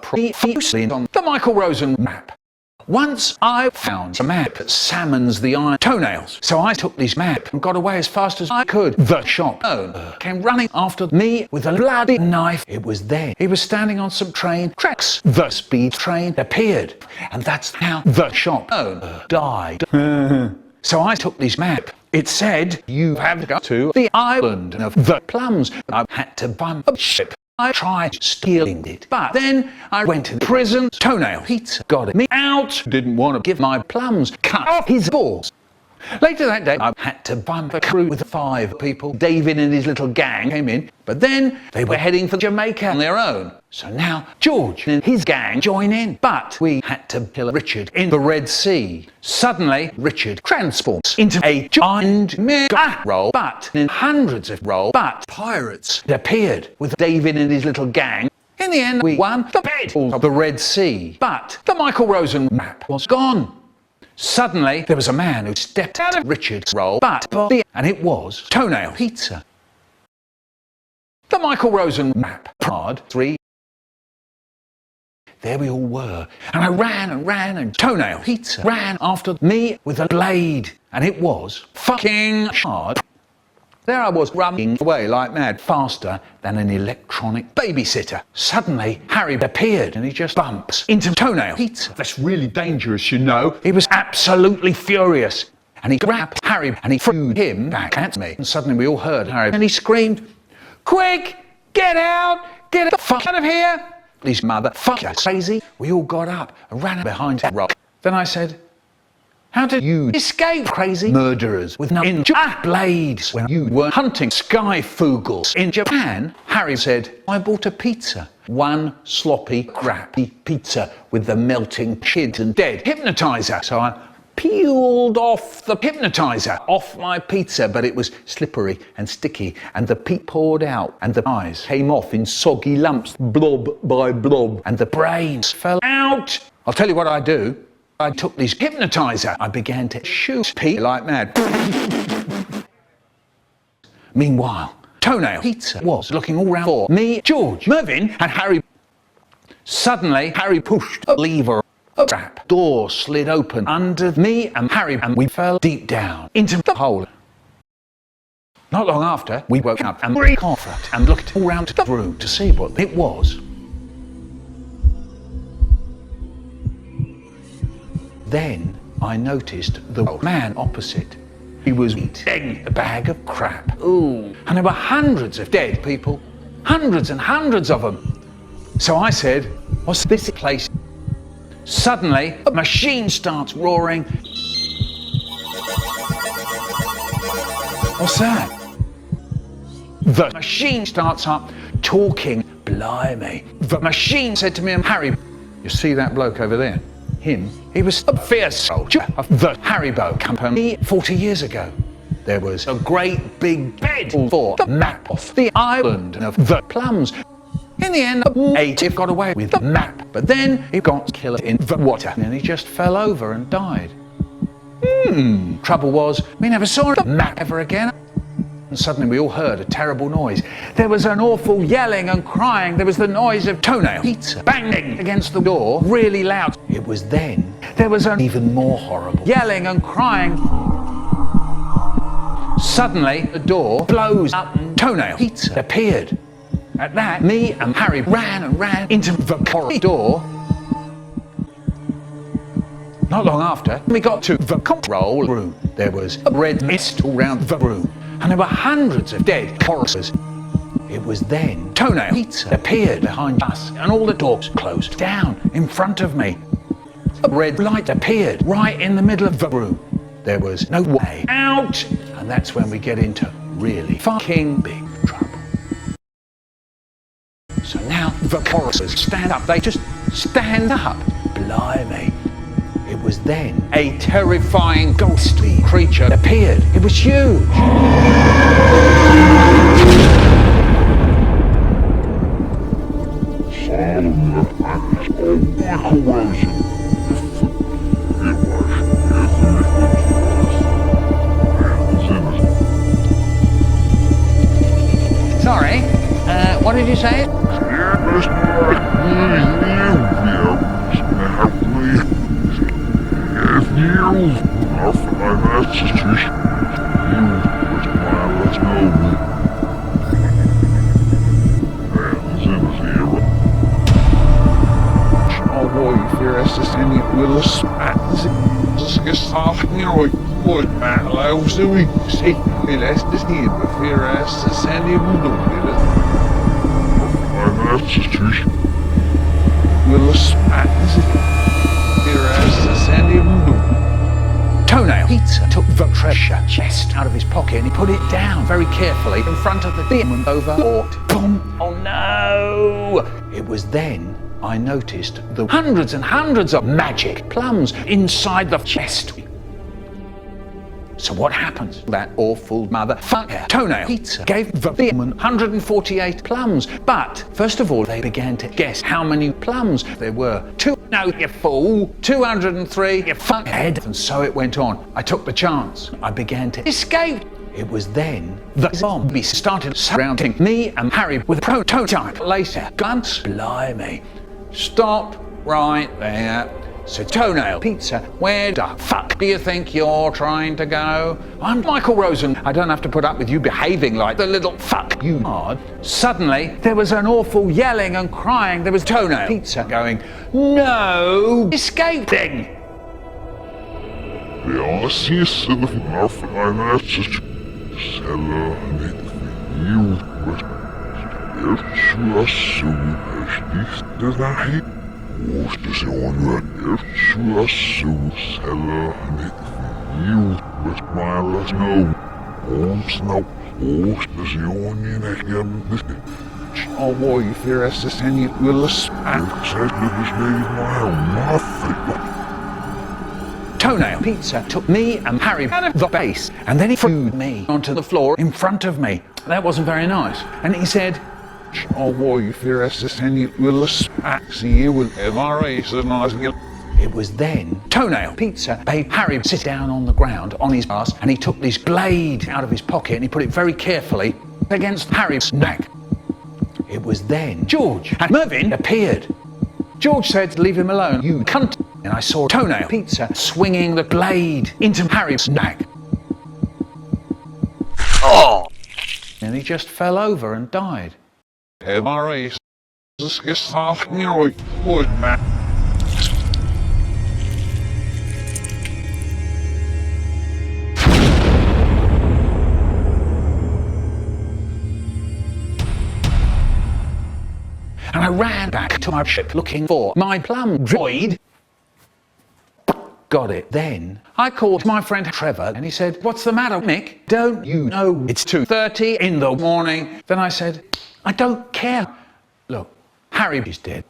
profusely on the Michael Rosen Map. Once I found a map that salmons the iron toenails, so I took this map and got away as fast as I could. The shop owner came running after me with a bloody knife. It was then he was standing on some train tracks. The speed train appeared, and that's how the shop owner died. So I took this map. It said, you have to go to the island of the plums. I had to buy a ship. I tried stealing it, but then I went to prison. Toenail Pizza got me out. Didn't want to give my plums. Cut off his balls. Later that day, I had to bump a crew with 5 people. David and his little gang came in, but then they were heading for Jamaica on their own. So now George and his gang join in. But we had to kill Richard in the Red Sea. Suddenly, Richard transforms into a giant mega roll, but in hundreds of roll, but pirates appeared with David and his little gang. In the end, we won the battle of the Red Sea. But the Michael Rosen Map was gone. Suddenly, there was a man who stepped out of Richard's roll, and it was Toenail Pizza. The Michael Rosen Map, Prod 3. There we all were, and I ran, and Toenail Pizza ran after me with a blade, and it was fucking hard. There I was running away like mad, faster than an electronic babysitter. Suddenly, Harry appeared and he just bumps into Toenail Pizza. That's really dangerous, you know. He was absolutely furious. And he grabbed Harry and he threw him back at me. And suddenly we all heard Harry and he screamed, "Quick, get out! Get the fuck out of here!" These motherfuckers crazy. We all got up and ran behind that rock. Then I said, "How did you escape, crazy murderers with no blades when you were hunting skyfugels in Japan?" Harry said, "I bought a pizza. One sloppy, crappy pizza with the melting shit and dead hypnotizer. So I peeled off the hypnotizer off my pizza, but it was slippery and sticky, and the pee poured out, and the eyes came off in soggy lumps, blob by blob, and the brains fell out. I'll tell you what I do. I took this hypnotizer. I began to shoot pee like mad. Meanwhile, Toenail Pizza was looking all round for me, George, Mervyn, and Harry. Suddenly, Harry pushed a lever. A trap door slid open under me and Harry, and we fell deep down into the hole. Not long after, we woke up and coughed and looked all round the room to see what it was. Then I noticed the man opposite. He was eating a bag of crap. Ooh. And there were hundreds of dead people. Hundreds and hundreds of them. So I said, "What's this place?" Suddenly, a machine starts roaring. What's that? The machine starts up talking. Blimey. The machine said to me and Harry, "You see that bloke over there? Him, he was a fierce soldier of the Haribo Company 40 years ago. There was a great big bed for the map of the island of the plums. In the end, a native got away with the map, but then he got killed in the water and he just fell over and died. Trouble was, we never saw the map ever again." And suddenly we all heard a terrible noise. There was an awful yelling and crying. There was the noise of Toenail Pizza banging against the door really loud. It was then there was an even more horrible yelling and crying. Suddenly the door blows up and Toenail Pizza appeared. At that, me and Harry ran into the corridor. Not long after, we got to the control room. There was a red mist all round the room, and there were hundreds of dead corpses. It was then Toenail Pizza appeared behind us, and all the doors closed down in front of me. A red light appeared right in the middle of the room. There was no way out, and that's when we get into really fucking big trouble. So now the corpses stand up. They just stand up. Blimey. It was then a terrifying ghostly creature appeared. It was huge. Sorry, what did you say? Toenail. Pizza took the treasure chest out of his pocket and he put it down very carefully in front of the demon over. Boom. Oh no! It was then I noticed the hundreds and hundreds of magic plums inside the chest. So what happens? That awful motherfucker, Toenail Pizza, gave the demon 148 plums. But first of all, they began to guess how many plums there were. No, you fool. 203, you fuckhead. And so it went on. I took the chance. I began to escape. It was then the zombie started surrounding me and Harry with a prototype laser guns. Blimey. Stop right there. So Toenail Pizza, where the fuck do you think you're trying to go? I'm Michael Rosen. I don't have to put up with you behaving like the little fuck you are. Suddenly, there was an awful yelling and crying. There was Toenail Pizza going, no, escaping. Toenail Pizza took me and Harry out of the base and then he threw me onto the floor in front of me. That wasn't very nice. And he said, it was then Toenail Pizza made Harry sit down on the ground on his ass and he took this blade out of his pocket and he put it very carefully against Harry's neck. It was then George and Mervyn appeared. George said, leave him alone, you cunt. And I saw Toenail Pizza swinging the blade into Harry's neck. Oh! And he just fell over and died. And I ran back to my ship looking for my plum droid. Got it. Then I called my friend Trevor and he said, what's the matter, Mick? Don't you know it's 2:30 in the morning? Then I said, I don't care. Look, Harry is dead.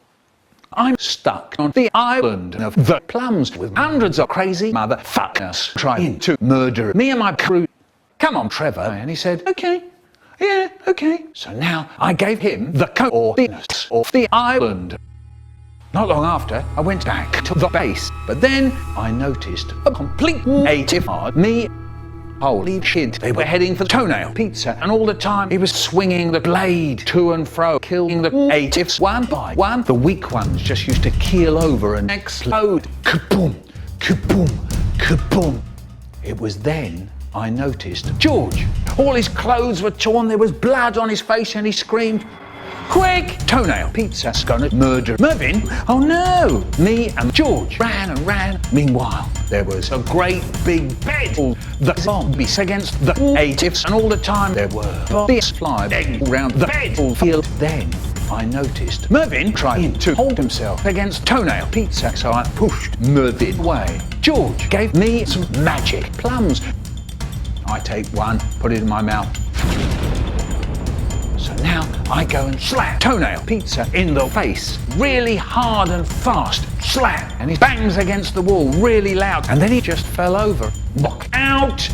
I'm stuck on the island of the plums with hundreds of crazy motherfuckers trying to murder me and my crew. Come on, Trevor. And he said, okay. Yeah, okay. So now I gave him the coordinates of the island. Not long after, I went back to the base, but then I noticed a complete native on me. Holy shit, they were heading for Toenail Pizza, and all the time he was swinging the blade to and fro, killing the natives one by one. The weak ones just used to keel over and explode. Kaboom, kaboom, kaboom. It was then I noticed George. All his clothes were torn, there was blood on his face, and he screamed, quick! Toenail Pizza's gonna murder Mervyn. Oh no! Me and George ran and ran. Meanwhile, there was a great big bed full of the zombies against the natives, and all the time there were bodies flying around the battlefield. Then I noticed Mervyn trying to hold himself against Toenail Pizza, so I pushed Mervyn away. George gave me some magic plums. I take one, put it in my mouth. So now I go and slap Toenail Pizza in the face, really hard and fast, slap, and he bangs against the wall really loud, and then he just fell over. Knock out!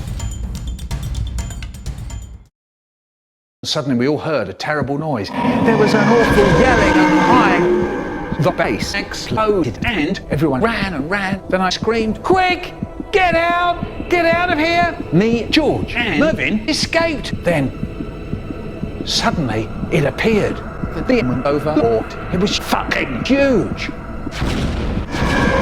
Suddenly we all heard a terrible noise. There was an awful yelling and crying. The base exploded and everyone ran and ran. Then I screamed, quick! Get out! Get out of here! Me, George, and Mervyn escaped. Then suddenly, it appeared. The demon overboard. It was fucking huge.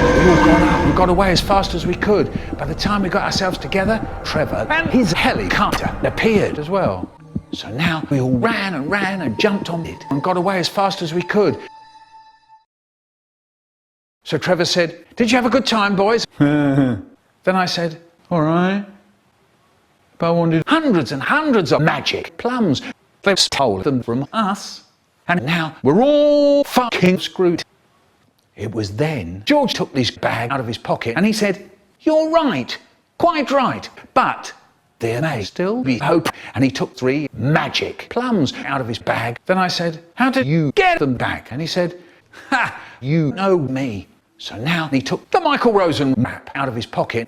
We all got up and got away as fast as we could. By the time we got ourselves together, Trevor and his helicopter appeared as well. So now we all ran and jumped on it and got away as fast as we could. So Trevor said, "Did you have a good time, boys?" Then I said, "All right." But I wanted hundreds and hundreds of magic plums. They've stolen them from us. And now we're all fucking screwed. It was then George took this bag out of his pocket and he said, "You're right, quite right, but there may still be hope." And he took 3 magic plums out of his bag. Then I said, "How did you get them back?" And he said, "Ha, you know me." So now he took the Michael Rosen map out of his pocket.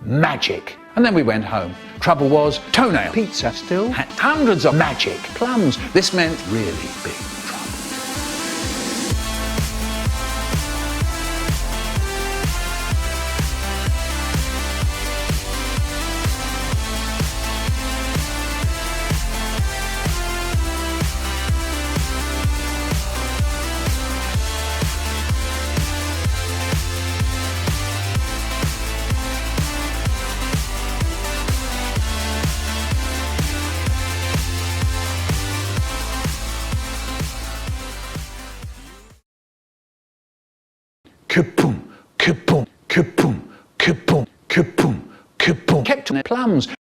Magic. And then we went home. Trouble was, Toenail Pizza still had hundreds of magic plums. This meant really big trouble. Kaboom, kaboom, kaboom, kaboom, kaboom, kaboom. CaptainPlums.